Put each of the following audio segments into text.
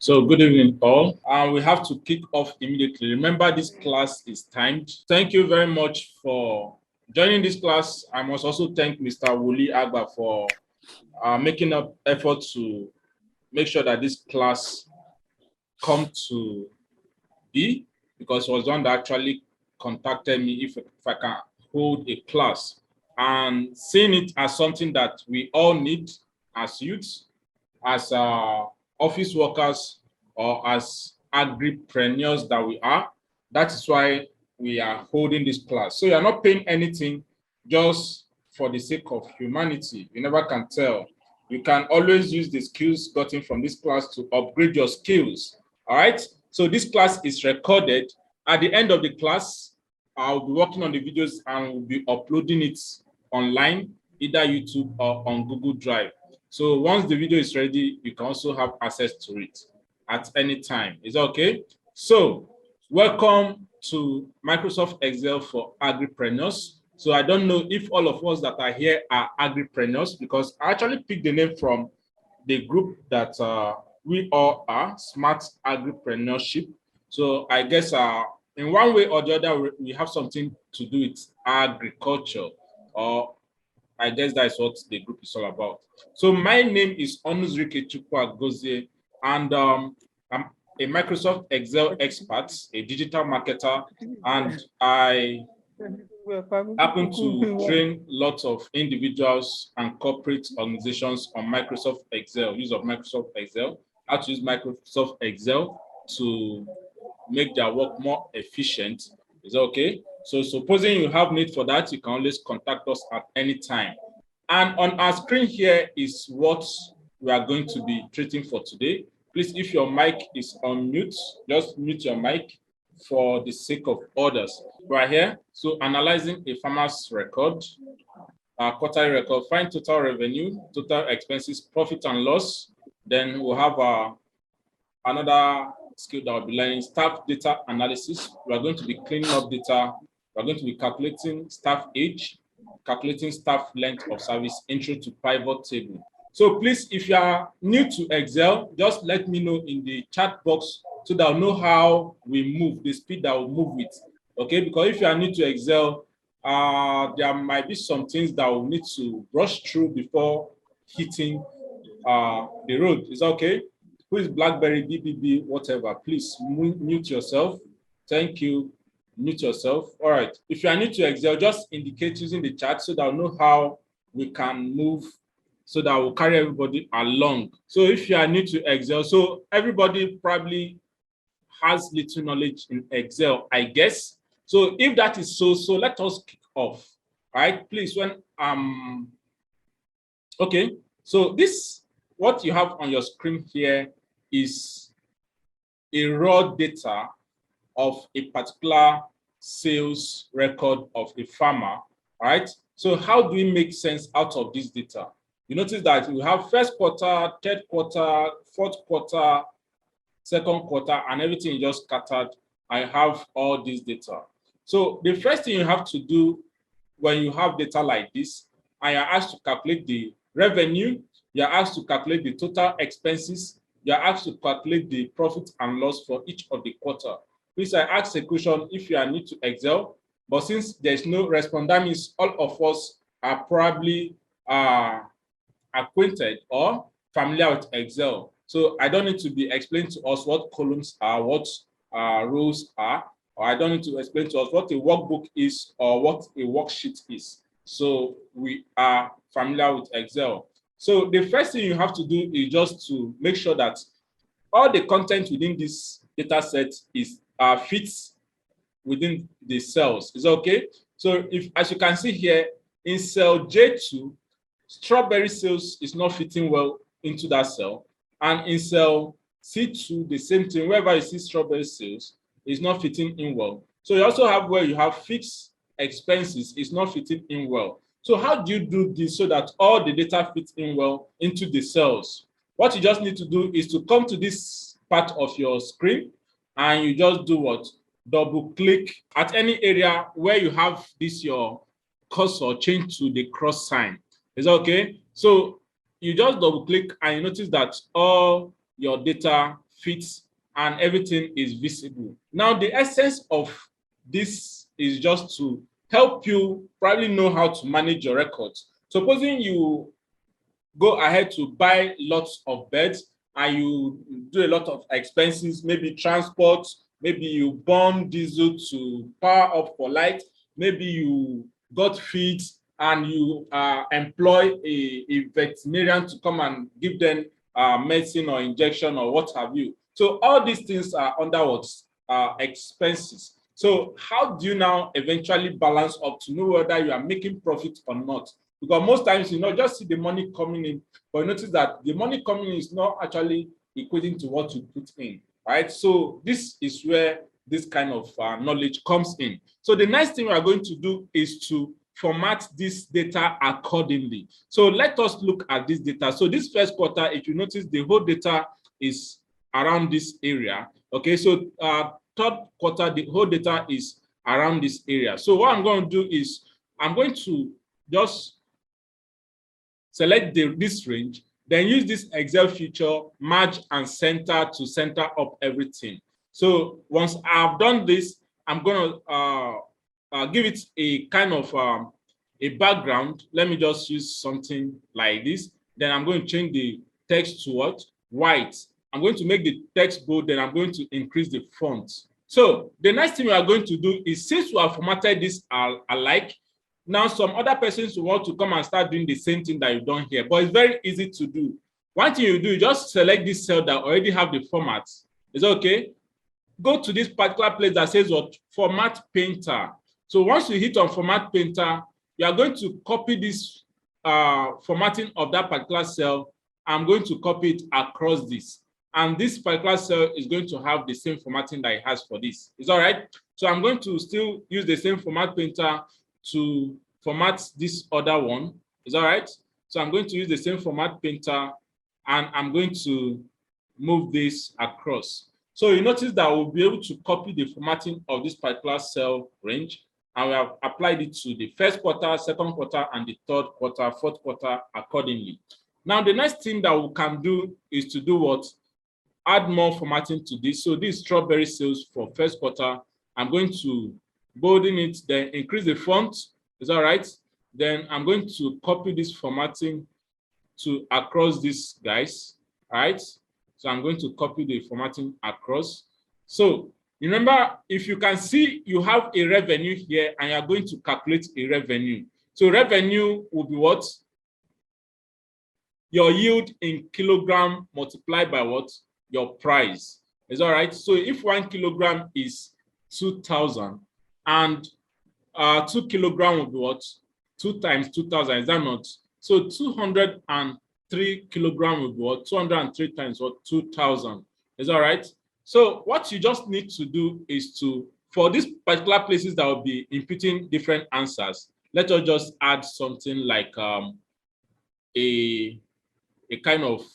So good evening all. We have to kick off immediately. Remember, this class is timed. Thank you very much for joining this class. I must also thank Mr. Wuli Agba for making up effort to make sure that this class come to be, because he was one that actually contacted me if I can hold a class, and seeing it as something that we all need as youths, as office workers, or as agripreneurs that we are. That is why we are holding this class. So you're not paying anything, just for the sake of humanity. You never can tell. You can always use the skills gotten from this class to upgrade your skills. All right. So this class is recorded. At the end of the class, I'll be working on the videos and will be uploading it online, either YouTube or on Google Drive. So once the video is ready, you can also have access to it at any time. Is that okay? So welcome to Microsoft Excel for Agripreneurs. So I don't know if all of us that are here are Agripreneurs, because I actually picked the name from the group that we all are, Smart Agripreneurship. So I guess in one way or the other, we have something to do with agriculture, or I guess that's what the group is all about. So my name is Onuzrike Chukwu, and I'm a Microsoft Excel expert, a digital marketer, and I happen to train lots of individuals and corporate organizations on Microsoft Excel, use of Microsoft Excel, how to use Microsoft Excel to make their work more efficient. Is that okay? So supposing you have need for that, you can always contact us at any time. And on our screen here is what we are going to be treating for today. Please, if your mic is on mute, just mute your mic for the sake of others. Right here, so analyzing a farmer's record, quarterly record, find total revenue, total expenses, profit and loss. Then we'll have another skill that we'll be learning, staff data analysis. We are going to be cleaning up data. We're going to be calculating staff age, calculating staff length of service, intro to pivot table. So please, if you are new to Excel, just let me know in the chat box so that I'll know how we move, the speed that we'll move with. Okay, because if you are new to Excel, there might be some things that we'll need to brush through before hitting the road. Is that okay? Who is BlackBerry, BBB, whatever? Please mute yourself. Thank you. Mute yourself. All right. If you are new to Excel, just indicate using the chat so that I'll know how we can move, so that we'll carry everybody along. So if you are new to Excel, so everybody probably has little knowledge in Excel, I guess. So if that is so, let us kick off. All right, please. Okay. So this, what you have on your screen here, is a raw data of a particular sales record of a farmer. All right. So how do we make sense out of this data? You notice that we have first quarter, third quarter, fourth quarter, second quarter, and everything is just scattered. I have all this data. So the first thing you have to do when you have data like this, and you're asked to calculate the revenue, you're asked to calculate the total expenses, you're asked to calculate the profit and loss for each of the quarter. Please, I ask a question if you are new to Excel, but since there's no response, that means all of us are probably acquainted or familiar with Excel. So I don't need to be explained to us what columns are, what rows are, or I don't need to explain to us what a workbook is or what a worksheet is. So we are familiar with Excel. So the first thing you have to do is just to make sure that all the content within this data set is fits within the cells. Is that okay? So if, as you can see here, in cell J2, strawberry sales is not fitting well into that cell. And in cell C2, the same thing, wherever you see strawberry sales, is not fitting in well. So you also have where you have fixed expenses is not fitting in well. So how do you do this so that all the data fits in well into the cells? What you just need to do is to come to this part of your screen and you just do what? Double click at any area where you have this your cursor change to the cross sign. Is that okay? So you just double click and you notice that all your data fits and everything is visible. Now, the essence of this is just to help you probably know how to manage your records. Supposing you go ahead to buy lots of beds and you do a lot of expenses, maybe transport, maybe you burn diesel to power up for light, maybe you got feeds and you employ a veterinarian to come and give them medicine or injection or what have you. So all these things are under what expenses. So how do you now eventually balance up to know whether you are making profit or not? Because most times, just see the money coming in, but you notice that the money coming in is not actually equating to what you put in, right? So this is where this kind of knowledge comes in. So the next thing we are going to do is to format this data accordingly. So let us look at this data. So this first quarter, if you notice, the whole data is around this area. Okay, so third quarter, the whole data is around this area. So what I'm going to do is I'm going to just select this range, then use this Excel feature, merge and center to center up everything. So once I've done this, I'm going to give it a kind of a background. Let me just use something like this. Then I'm going to change the text to what? White. I'm going to make the text bold, then I'm going to increase the font. So the next thing we are going to do is, since we have formatted this alike, now some other persons will want to come and start doing the same thing that you've done here, but it's very easy to do. One thing you do, you just select this cell that already have the format. Is that okay? Go to this particular place that says what? Format Painter. So once you hit on Format Painter, you are going to copy this formatting of that particular cell. I'm going to copy it across this. And this particular cell is going to have the same formatting that it has for this. Is all right? So I'm going to still use the same Format Painter to format this other one. Is all right? So I'm going to use the same Format Painter and I'm going to move this across. So you notice that we'll be able to copy the formatting of this particular cell range, and we have applied it to the first quarter, second quarter, and the third quarter, fourth quarter accordingly. Now, the next thing that we can do is to do what? Add more formatting to this. So this strawberry sales for first quarter, I'm going to bolden it, then increase the font. Is all right? Then I'm going to copy this formatting to across these guys. All right? So I'm going to copy the formatting across. So remember, if you can see, you have a revenue here and you're going to calculate a revenue. So revenue will be what? Your yield in kilogram multiplied by what? Your price. Is all right? So if 1 kilogram is 2,000 and 2 kilogram will be what? 2 times 2,000, is that not? So 203 kilogram will be what? 203 times what? 2,000. Is all right? So what you just need to do is to, for these particular places that will be inputting different answers, let us just add something like a kind of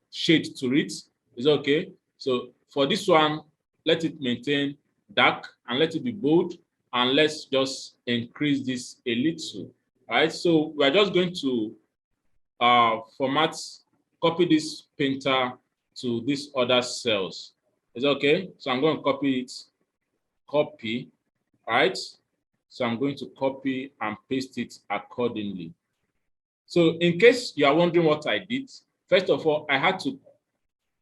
shade to it. Is okay? So for this one, let it maintain dark and let it be bold, and let's just increase this a little. All right, so we're just going to format, copy this painter to these other cells. Is okay? So I'm going to copy it, copy. All right, so I'm going to copy and paste it accordingly. So in case you are wondering what I did, first of all, I had to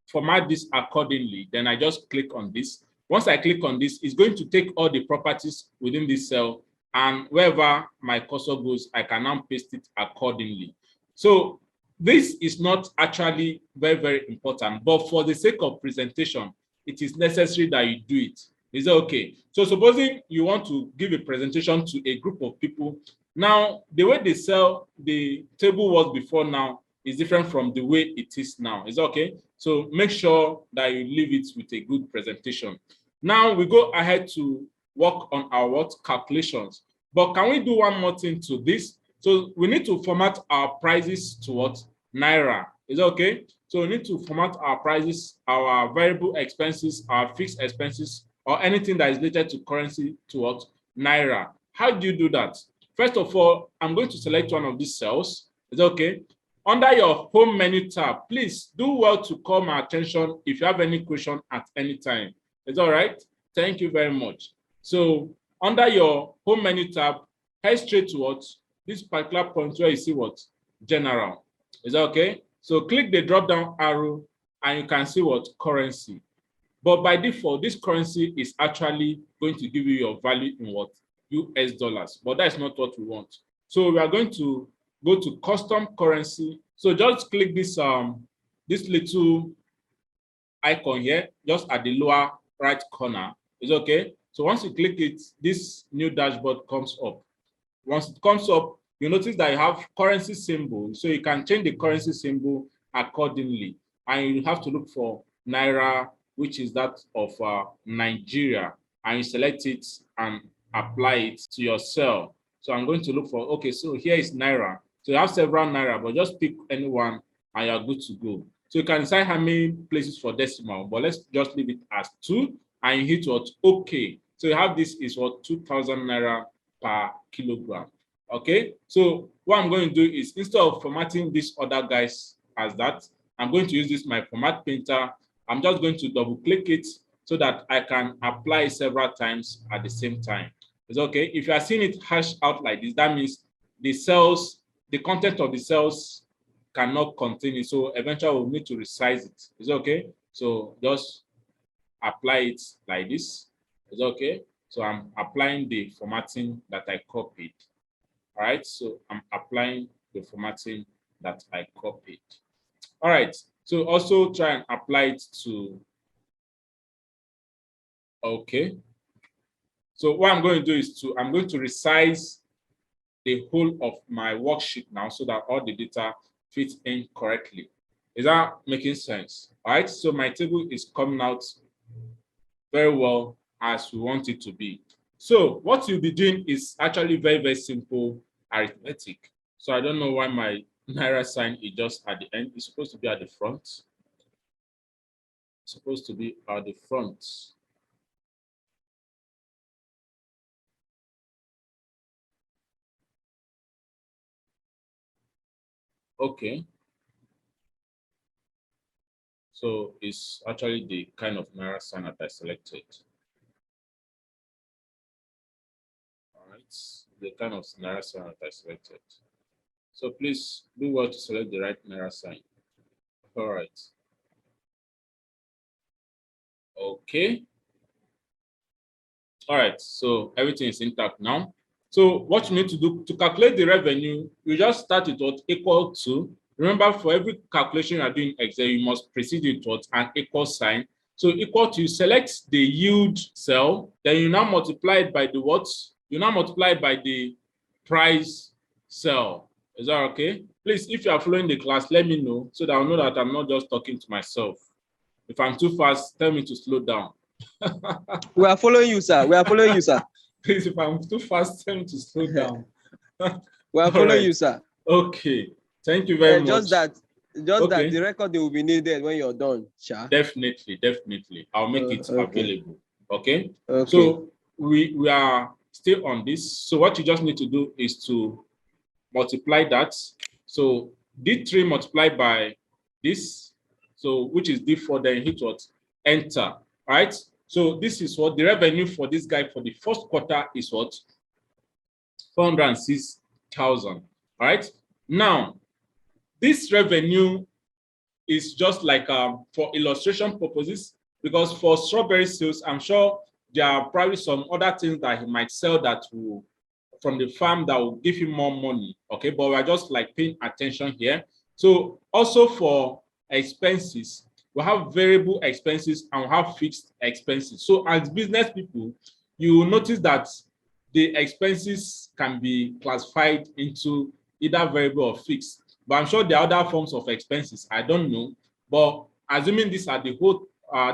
format this accordingly. Then I just click on this. Once I click on this, it's going to take all the properties within this cell, and wherever my cursor goes, I can now paste it accordingly. So this is not actually very, very important, but for the sake of presentation, it is necessary that you do it. Is that okay? So supposing you want to give a presentation to a group of people, now the way the table was before now is different from the way it is now. Is that okay? So make sure that you leave it with a good presentation. Now we go ahead to work on our what? Calculations. But can we do one more thing to this? So we need to format our prices to what? Naira. Is that okay? So we need to format our prices, our variable expenses, our fixed expenses, or anything that is related to currency to what? Naira. How do you do that? First of all, I'm going to select one of these cells. Is that okay? under your home menu tab, please do well to call my attention if you have any question at any time. Is that all right? Thank you very much. So under your home menu tab, head straight to what? This particular point where you see what? General. Is that okay? So click the drop down arrow and you can see what? Currency. But by default, this currency is actually going to give you your value in what? US dollars. But that's not what we want. So we are going to go to custom currency. So just click this this little icon here, just at the lower right corner. Is okay? So once you click it, this new dashboard comes up. Once it comes up, you notice that you have currency symbol. So you can change the currency symbol accordingly. And you have to look for Naira, which is that of Nigeria. And you select it and apply it to your cell. So I'm going to look for, okay, so here is Naira. So you have several Naira, but just pick any one and you're good to go. So you can decide how many places for decimal, but let's just leave it as 2 and you hit what? Okay. So you have this is what? 2,000 Naira per kilogram. Okay, so what I'm going to do is instead of formatting these other guys as that, I'm going to use this my format painter. I'm just going to double click it so that I can apply it several times at the same time. It's okay. If you are seeing it hashed out like this, that means the cells, the content of the cells cannot contain it. So eventually we'll need to resize it. It's okay. So just apply it like this. It's okay. So I'm applying the formatting that I copied. All right, so I'm applying the formatting that I copied. All right, so also try and apply it to, okay. So what I'm going to do is I'm going to resize the whole of my worksheet now so that all the data fits in correctly. Is that making sense? All right, so my table is coming out very well as we want it to be. So what you'll be doing is actually very, very simple arithmetic. So I don't know why my Naira sign is just at the end. It's supposed to be at the front. It's supposed to be at the front. Okay. So it's actually the kind of Naira sign that I selected. All right. The kind of Naira sign that I selected. So please do well to select the right Naira sign. All right. Okay. All right. So everything is intact now. So what you need to do to calculate the revenue, you just start with what equal to. Remember, for every calculation you are doing in Excel, you must precede it with an equal sign. So equal to, you select the yield cell, then you now multiply it by the what? You now multiply it by the price cell. Is that okay? Please, if you are following the class, let me know so that I'll know that I'm not just talking to myself. If I'm too fast, tell me to slow down. We are following you, sir. We are following you, sir. Please, if I'm too fast, tell me to slow down. We are following you, sir. Okay. Thank you very much. Just that the record will be needed when you're done, Sha. Definitely. I'll make it available. Okay. Okay. So we are still on this. So what you just need to do is to multiply that. So D3 multiplied by this, so which is D4, then hit what? Enter. Right? So this is what the revenue for this guy for the first quarter is what? 406,000. All right. Now, this revenue is just like for illustration purposes, because for strawberry sales, I'm sure there are probably some other things that he might sell that will from the farm that will give him more money. Okay, but we're just like paying attention here. So also for expenses, we have variable expenses and we have fixed expenses. So as business people, you will notice that the expenses can be classified into either variable or fixed. But I'm sure there are other forms of expenses. I don't know. But assuming these are the whole,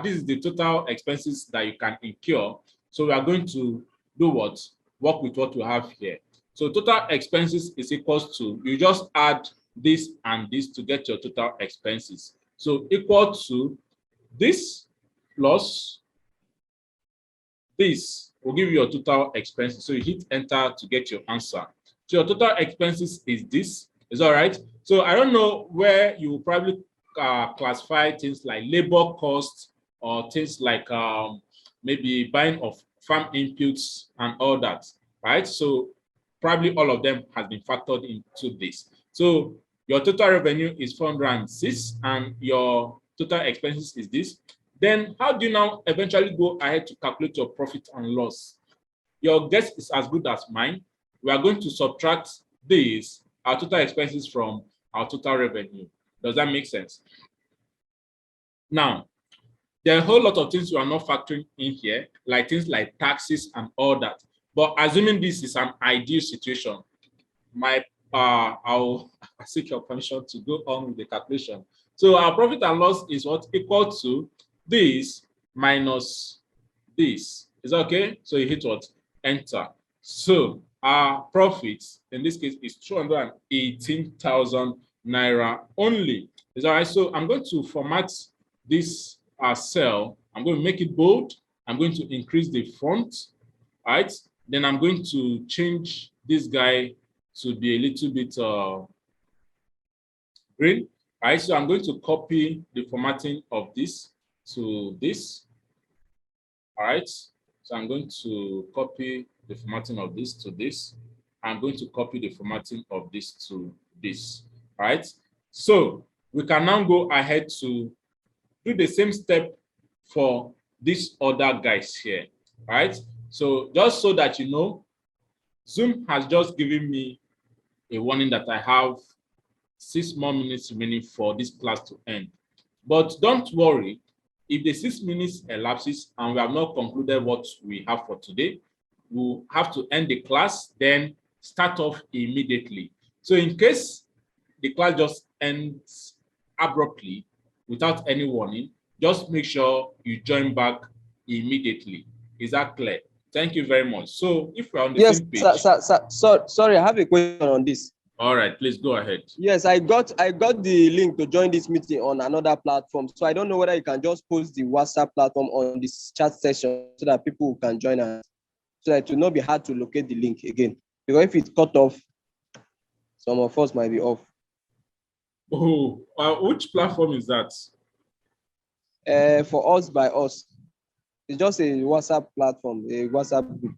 this is the total expenses that you can incur. So we are going to do what? Work with what we have here. So total expenses is equals to, you just add this and this to get your total expenses. So equal to this plus this will give you your total expenses. So you hit enter to get your answer. So your total expenses is this. Is all right. So I don't know where you will probably classify things like labor costs or things like maybe buying of farm inputs and all that, right? So probably all of them has been factored into this. So your total revenue is 406 and your total expenses is this. Then how do you now eventually go ahead to calculate your profit and loss? Your guess is as good as mine. We are going to subtract this, our total expenses, from our total revenue. Does that make sense? Now, there are a whole lot of things you are not factoring in here, like things like taxes and all that. But assuming this is an ideal situation, I'll seek your permission to go on with the calculation. So our profit and loss is what equal to this minus this. Is that okay? So you hit what? Enter. So our profit in this case is 218,000 naira only. Is that right? So I'm going to format this cell. I'm going to make it bold. I'm going to increase the font. All right. Then I'm going to change this guy to be a little bit green. All right. So I'm going to copy the formatting of this to this. All right. So I'm going to copy the formatting of this to this. I'm going to copy the formatting of this to this. All right. So we can now go ahead to do the same step for these other guys here. All right. So just so that you know, Zoom has just given me a warning that I have 6 more minutes remaining for this class to end. But don't worry, if the 6 minutes elapses and we have not concluded what we have for today, we'll have to end the class, then start off immediately. So in case the class just ends abruptly without any warning, just make sure you join back immediately. Is that clear? Thank you very much. So if we're on the same page. Sorry, I have a question on this. All right, please go ahead. Yes, I got the link to join this meeting on another platform. So I don't know whether you can just post the WhatsApp platform on this chat session so that people can join us, so that it will not be hard to locate the link again. Because if it's cut off, some of us might be off. Oh, which platform is that? For us by us. It's just a WhatsApp platform, a WhatsApp group.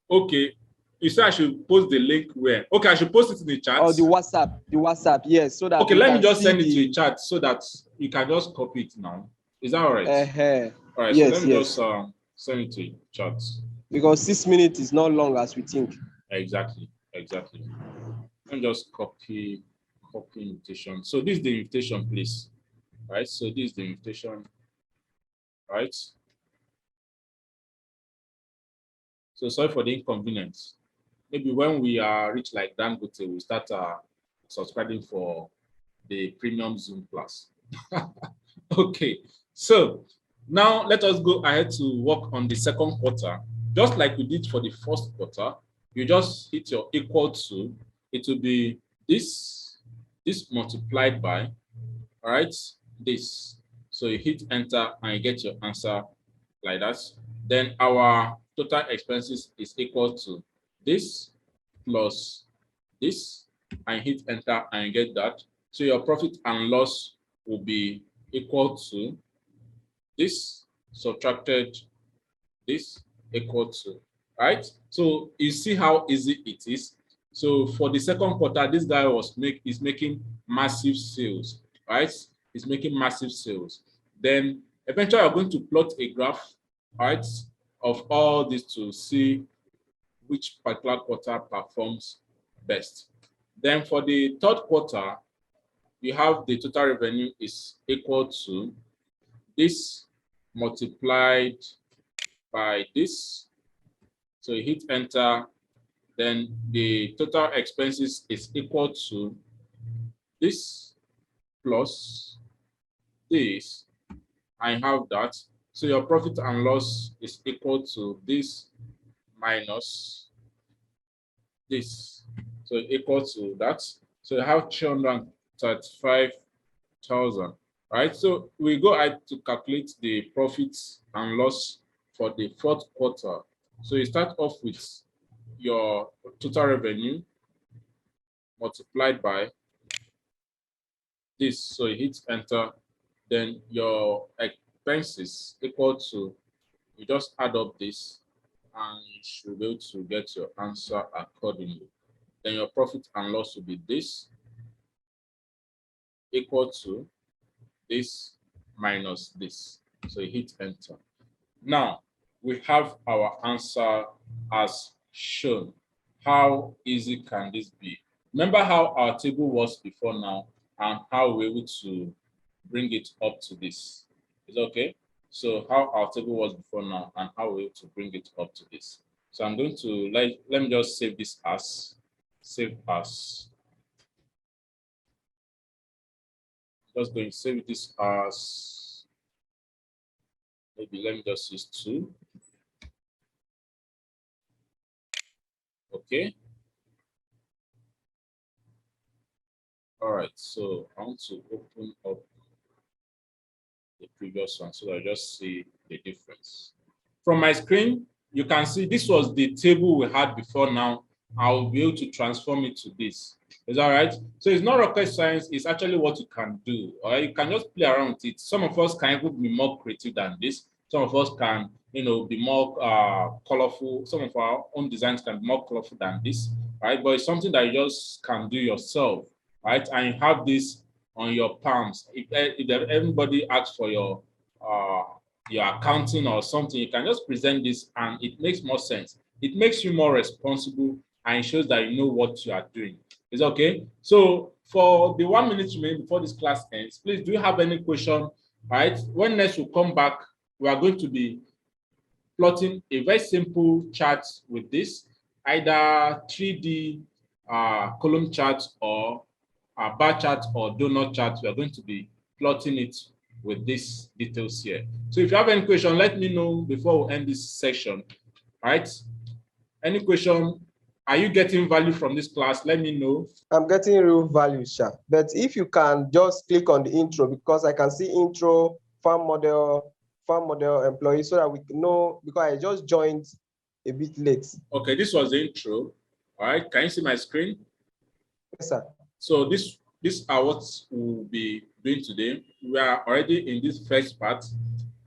Okay. You say I should post the link where? Okay, I should post it in the chat. Oh, the WhatsApp, yes. So that okay, let me just send it to the chat so that you can just copy it now. Is that all right? All right, yes, so let me just send it to the chat. Because 6 minutes is not long as we think. Exactly. Let me just copy invitation. So this is the invitation, please. All right, so this is the invitation. All right. So sorry for the inconvenience. Maybe when we reach like Dangote, we'll start subscribing for the premium Zoom class. Okay, so now let us go ahead to work on the second quarter. Just like we did for the first quarter, you just hit your equal to, it will be this multiplied by, all right, this. So you hit enter and you get your answer like that. Then our total expenses is equal to this plus this, and hit enter and you get that. So your profit and loss will be equal to this subtracted this equal to, right? So you see how easy it is. So for the second quarter, this guy is making massive sales, right? He's making massive sales. Then eventually I'm going to plot a graph, right, of all this to see which particular quarter performs best. Then for the third quarter, you have the total revenue is equal to this multiplied by this. So you hit enter, then the total expenses is equal to this plus this. I have that. So your profit and loss is equal to this minus this. So equal to that. So you have 335,000. Right. So we go ahead to calculate the profits and loss for the fourth quarter. So you start off with your total revenue multiplied by this. So you hit enter, then your expenses equal to, you just add up this and you should be able to get your answer accordingly. Then your profit and loss will be this equal to this minus this. So you hit enter. Now we have our answer as shown. How easy can this be? Remember how our table was before now and how we're able to bring it up to this. Is that okay? So how our table was before now and how we're able to bring it up to this. So I'm going to let me just save this as, save as. Just going to save this as, maybe let me just use 2. Okay. All right, so I want to open up the previous one so I just see the difference. From my screen, you can see this was the table we had before now. I'll be able to transform it to this. Is that right? So it's not rocket science, it's actually what you can do. Or you can just play around with it. Some of us can even be more creative than this. Some of us can, be more colorful. Some of our own designs can be more colorful than this, right? But it's something that you just can do yourself, right? And you have this on your palms. If everybody asks for your accounting or something, you can just present this and it makes more sense. It makes you more responsible and it shows that you know what you are doing. Is okay? So for the 1 minute remaining before this class ends, please, do you have any question? Right? When next we come back, we are going to be plotting a very simple chart with this, either 3D column chart or bar chart or donut chart. We are going to be plotting it with these details here. So if you have any question, let me know before we end this section. All right? Any question? Are you getting value from this class? Let me know. I'm getting real value, Sha. But if you can just click on the intro, because I can see intro, farm model, employee, so that we can know, because I just joined a bit late. Okay, this was the intro. All right, can you see my screen? Yes, sir. So these are what we'll be doing today. We are already in this first part,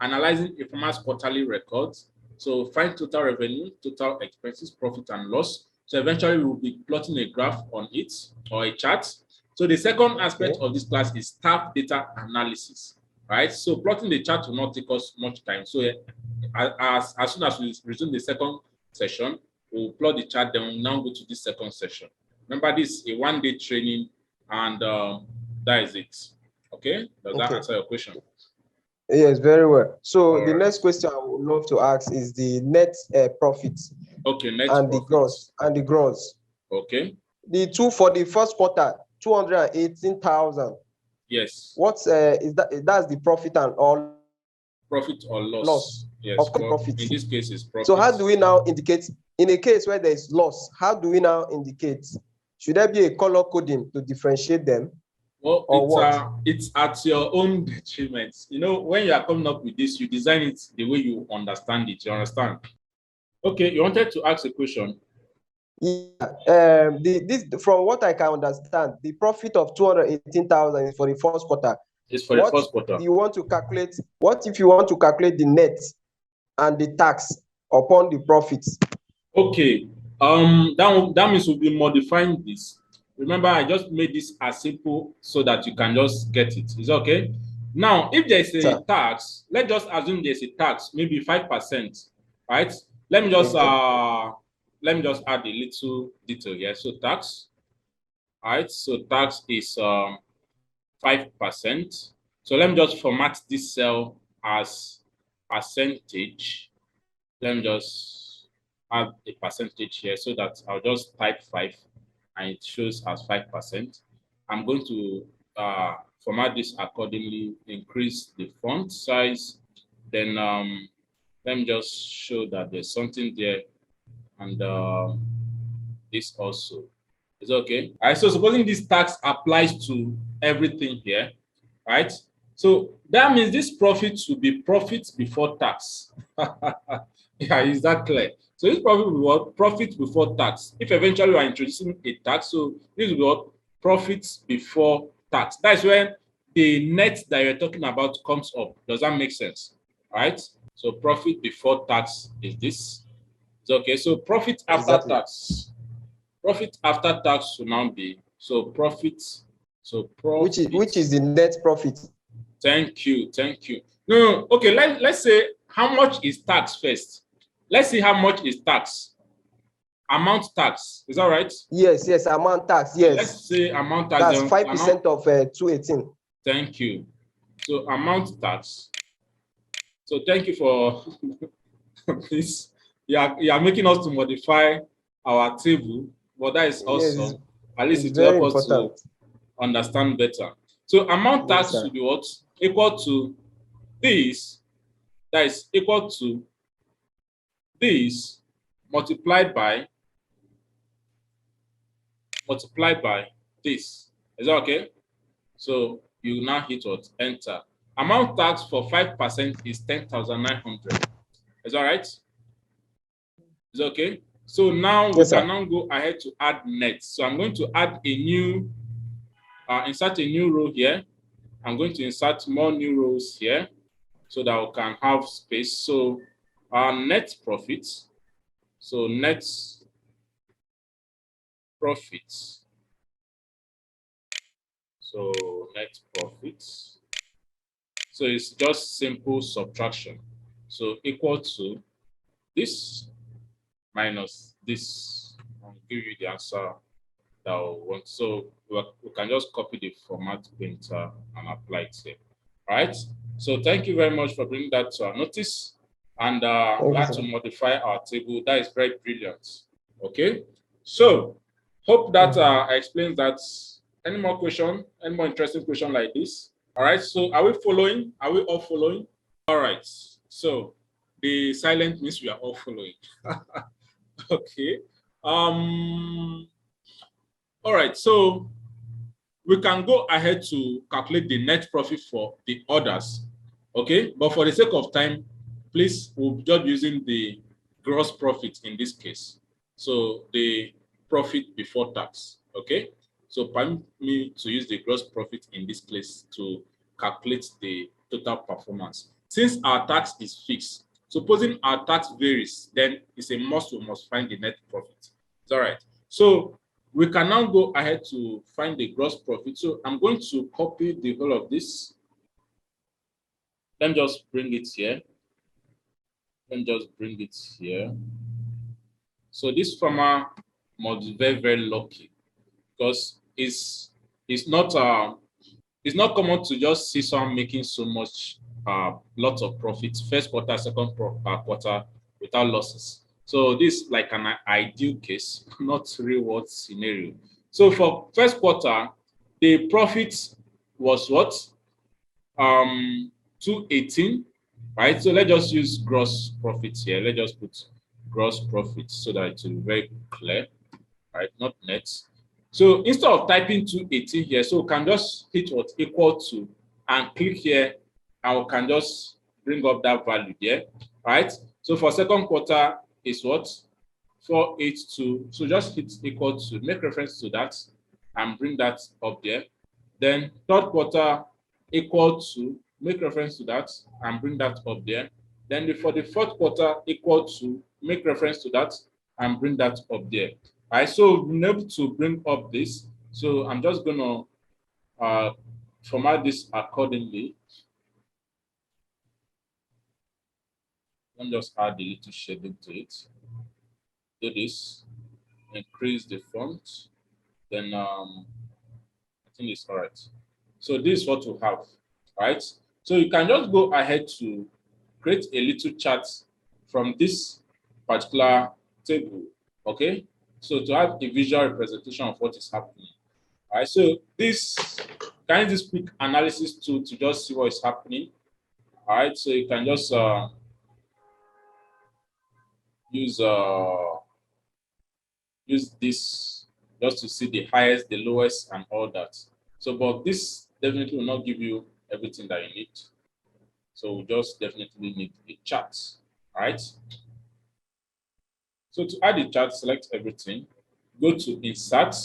analyzing a farmer's quarterly records. So find total revenue, total expenses, profit and loss. So eventually we'll be plotting a graph on it or a chart. So the second aspect of this class is staff data analysis, right? So plotting the chart will not take us much time. So as soon as we resume the second session, we'll plot the chart, then we'll now go to this second session. Remember, this is a 1-day training, and that is it. Okay? Does that answer your question? Yes, very well. So the next question I would love to ask is the net profit. Okay, net and profit. The gross. Okay. The two for the first quarter, 218,000. Yes. What's is that? That's the profit and all. Profit or loss? Yes. Of course, profit. In this case, it's profit. So how do we now indicate in a case where there is loss? How do we now indicate? Should there be a color coding to differentiate them? Well, it's at your own detriment. When you are coming up with this, you design it the way you understand it. You understand? Okay, you wanted to ask a question. Yeah. This from what I can understand, the profit of 218,000 is for the first quarter. It's for the first quarter. You want to calculate? What if you want to calculate the net and the tax upon the profits? Okay. That means we'll be modifying this. Remember, I just made this as simple so that you can just get it. Is that okay? Now, if there's a tax, let's just assume there's a tax, maybe 5%, right? Let me just add a little detail here. So tax, right? So tax is 5%. So let me just format this cell as percentage. Let me just add a percentage here so that I'll just type 5 and it shows as 5%. I'm going to format this accordingly, increase the font size. Then let me just show that there's something there, and this also is okay. All right, so supposing this tax applies to everything here, right? So that means this profit will be profit before tax. Yeah, is that clear? So this profit will be what? Profit before tax. If eventually we are introducing a tax, so this will be what? Profits before tax. That's when the net that you're talking about comes up. Does that make sense? All right. So profit before tax is this. So, okay. So profit after Exactly. tax. Profit after tax will now be so profit. So profit. Which is the net profit? Thank you. Thank you. No. Okay. Let's say how much is tax first. Let's see how much is tax. Amount tax. Is that right? Yes, yes, amount tax. Yes. Let's say amount tax. That's 5% of 218. Thank you. So amount tax. So thank you for this. You are making us to modify our table, but that is Yes, awesome. At least it's it will very help us to important. understand better. So amount Yes, tax sir. should be what? Equal to this. That is equal to this multiplied by this. Is that okay? So you now hit what? Enter. Amount tax for 5% is 10,900. Is that right? Is that okay? So now we Yes, can sir. now go ahead to add net. So I'm going to add a new, insert a new row here. I'm going to insert more new rows here so that we can have space. So our net profit. So net profit. So net profit. So it's just simple subtraction. So equal to this minus this. I'll give you the answer that we want. So we can just copy the format painter and apply it here. All right. So thank you very much for bringing that to our notice. And we had to modify our table. That is very brilliant. Okay. So hope that explains that. Any more question? Any more interesting question like this? All right. So are we following? Are we all following? All right. So the silent means we are all following. Okay. All right. So we can go ahead to calculate the net profit for the others. Okay. But for the sake of time, please, we'll just using the gross profit in this case. So the profit before tax. Okay. So permit me to use the gross profit in this case to calculate the total performance. Since our tax is fixed, supposing our tax varies, then it's a must, we must find the net profit. It's all right. So we can now go ahead to find the gross profit. So I'm going to copy the whole of this. Let me just bring it here. Let me just bring it here. So this farmer must be very, very lucky because it's not common to just see someone making so much lots of profits first quarter, second quarter without losses. So this is like an ideal case, not real world scenario. So for first quarter, the profit was what? 218, right? So let's just use gross profit here. Let's just put gross profit so that it will be very clear, right? Not net. So instead of typing 218 here, so we can just hit what equal to and click here, and we can just bring up that value there, right? So for second quarter is what? 482. So just hit equal to, make reference to that and bring that up there. Then third quarter equal to, make reference to that and bring that up there. Then for the fourth quarter equal to, make reference to that and bring that up there. All right, so we're able to bring up this. So I'm just gonna format this accordingly. Let me just add a little shading to it. Do this, increase the font. Then I think it's all right. So this is what we have, right? So you can just go ahead to create a little chart from this particular table, okay? So to have a visual representation of what is happening. All right, so this can use this quick analysis tool to just see what is happening. All right, so you can just use use this just to see the highest, the lowest, and all that. So, but this definitely will not give you everything that you need. So we just definitely need a chart. All right. So to add a chart, select everything, go to insert,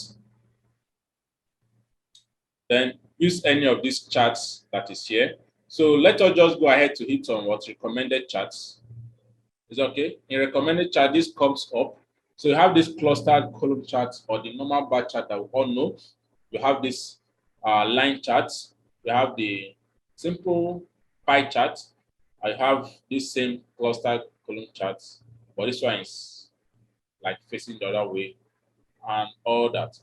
then use any of these charts that is here. So let us just go ahead to hit on what recommended charts. Is okay. In recommended chart, this comes up. So you have this clustered column chart or the normal bar chart that we all know. You have this line chart. You have the simple pie chart. I have this same clustered column chart, but this one is like facing the other way and all that.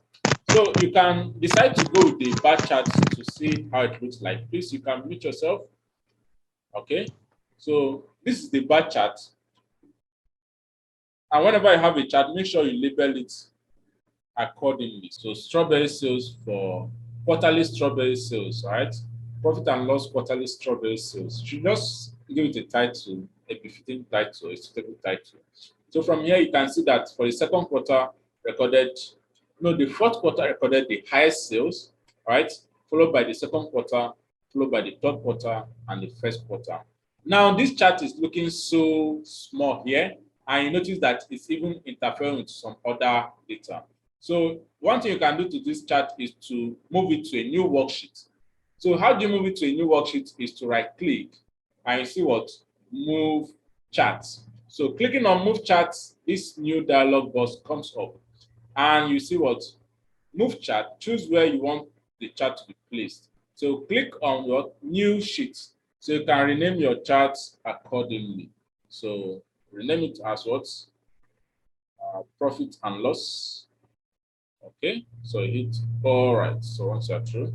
So you can decide to go with the bar chart to see how it looks like. Please, you can mute yourself. Okay. So this is the bar chart. And whenever you have a chart, make sure you label it accordingly. So strawberry sales for quarterly strawberry sales, right? Profit and loss quarterly strawberry sales. You should just give it a title, a befitting title, a suitable title. So from here, you can see that for the second quarter recorded, no, the fourth quarter recorded the highest sales, right? Followed by the second quarter, followed by the third quarter, and the first quarter. Now, this chart is looking so small here, and you notice that it's even interfering with some other data. So one thing you can do to this chart is to move it to a new worksheet. So how do you move it to a new worksheet is to right click and you see what? Move charts. So clicking on move charts, this new dialog box comes up and you see what? Move chart, choose where you want the chart to be placed. So click on your new sheet. So you can rename your charts accordingly. So rename it as what? Profit and loss. Okay, so you hit all right. So once you're through,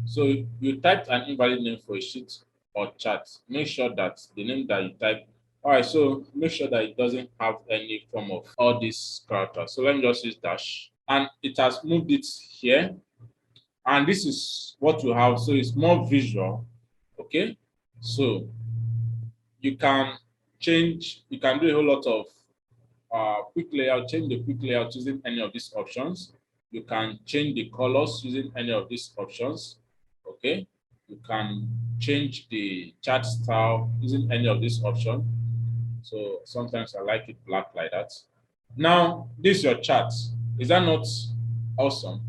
so you typed an invalid name for a sheet or chart. Make sure that the name that you type. All right, so make sure that it doesn't have any form of all these characters. So let me just use dash, and it has moved it here. And this is what you have. So it's more visual. Okay, so you can change. You can do a whole lot of quick layout. Change the quick layout using any of these options. You can change the colors using any of these options. Okay. You can change the chart style using any of these options. So sometimes I like it black like that. Now, this is your chart. Is that not awesome?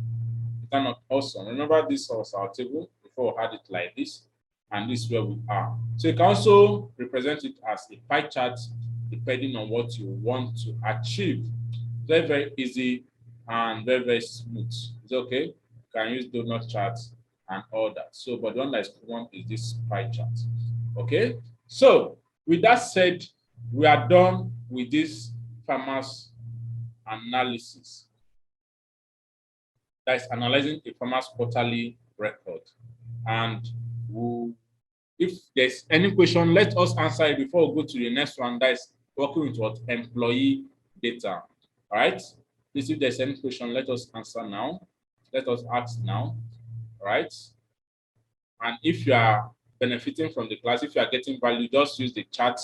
Is that not awesome? Remember, this was our table before we had it like this, and this is where we are. So you can also represent it as a pie chart depending on what you want to achieve. Very, very easy and very, very smooth. It's okay. You can use donut charts and all that. So, but the one that is common is this pie chart. Okay. So, with that said, we are done with this farmers analysis. That is analyzing a farmer's quarterly record. And if there's any question, let us answer it before we go to the next one. That is working with what? Employee data. All right. Please, if there's any question, let us answer now. Let us ask now. All right. And if you are benefiting from the class, if you are getting value, just use the chat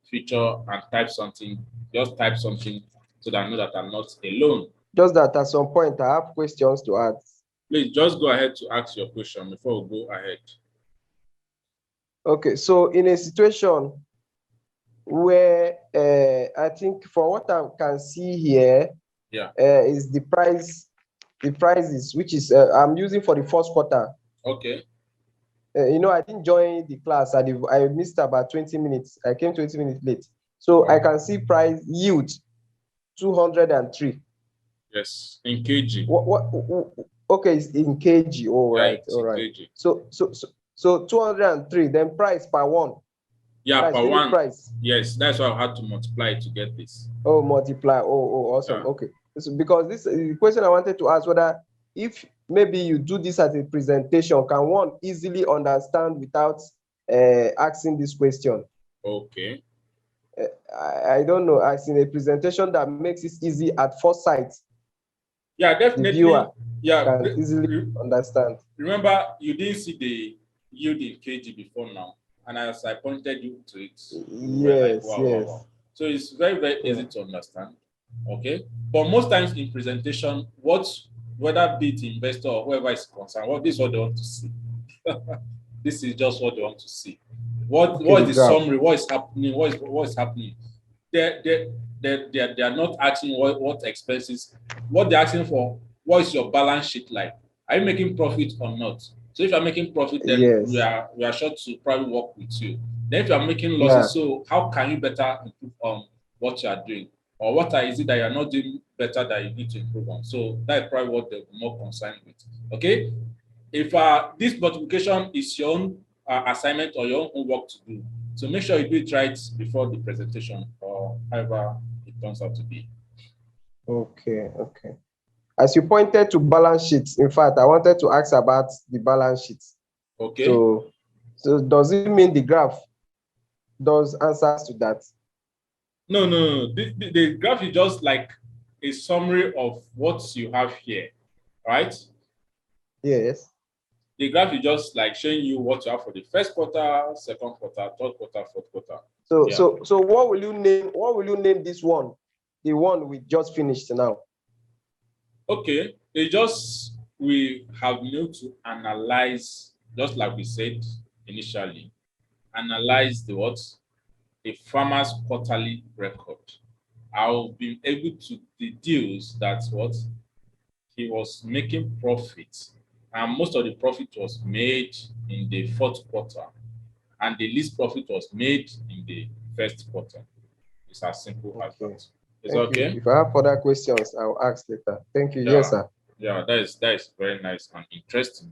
feature and type something. Just type something so that I know that I'm not alone. Just that at some point I have questions to ask. Please just go ahead to ask your question before we go ahead. Okay, so in a situation where I think for what I can see here, is the prices, which is I'm using for the first quarter. Okay. I didn't join the class. I missed about 20 minutes. I came 20 minutes late. So I can see price yield 203. Yes, in kg. Okay, it's in kg. All right, all right. Kg. So 203. Then price per one. Yeah, per one. Price. Yes, that's why I had to multiply it to get this. Oh, multiply. Oh, awesome. Yeah. Okay. So because this the question I wanted to ask, whether if maybe you do this as a presentation, can one easily understand without asking this question? Okay. I don't know. As in a presentation that makes it easy at first sight. Yeah, definitely. The viewer can easily understand. Remember, you didn't see the yield in kg before now, and as I pointed you to it, yes, like, wow, wow. So it's very, very easy to understand. Okay, but most times in presentation, whether be it investor or whoever is concerned, this is what they want to see. This is just what they want to see. What is the summary? What is happening? What is happening? They are not asking what expenses. What they're asking for, what is your balance sheet like? Are you making profit or not? So if you're making profit, then Yes. we are sure to probably work with you. Then if you are making Yeah. losses, so how can you better improve on what you are doing? Or what is it that you're not doing better that you need to improve on? So that's probably what they're more concerned with. Okay. If this multiplication is your own assignment or your own homework to do, so make sure you do it right before the presentation or however it turns out to be. Okay. Okay. As you pointed to balance sheets, in fact, I wanted to ask about the balance sheets. Okay. So does it mean the graph does answers to that? No. The graph is just like a summary of what you have here, right? Yes. The graph is just like showing you what you have for the first quarter, second quarter, third quarter, fourth quarter. So Yeah. so what will you name? What will you name this one? The one we just finished now. Okay. We have need to analyze, just like we said initially, analyze the what? A farmer's quarterly record. I'll be able to deduce that what he was making profit, and most of the profit was made in the fourth quarter, and the least profit was made in the first quarter. It's as simple as Okay. that. Is that Thank you. okay? If I have further questions, I'll ask later. Thank you. Yeah. Yes, sir. Yeah, that is very nice and interesting.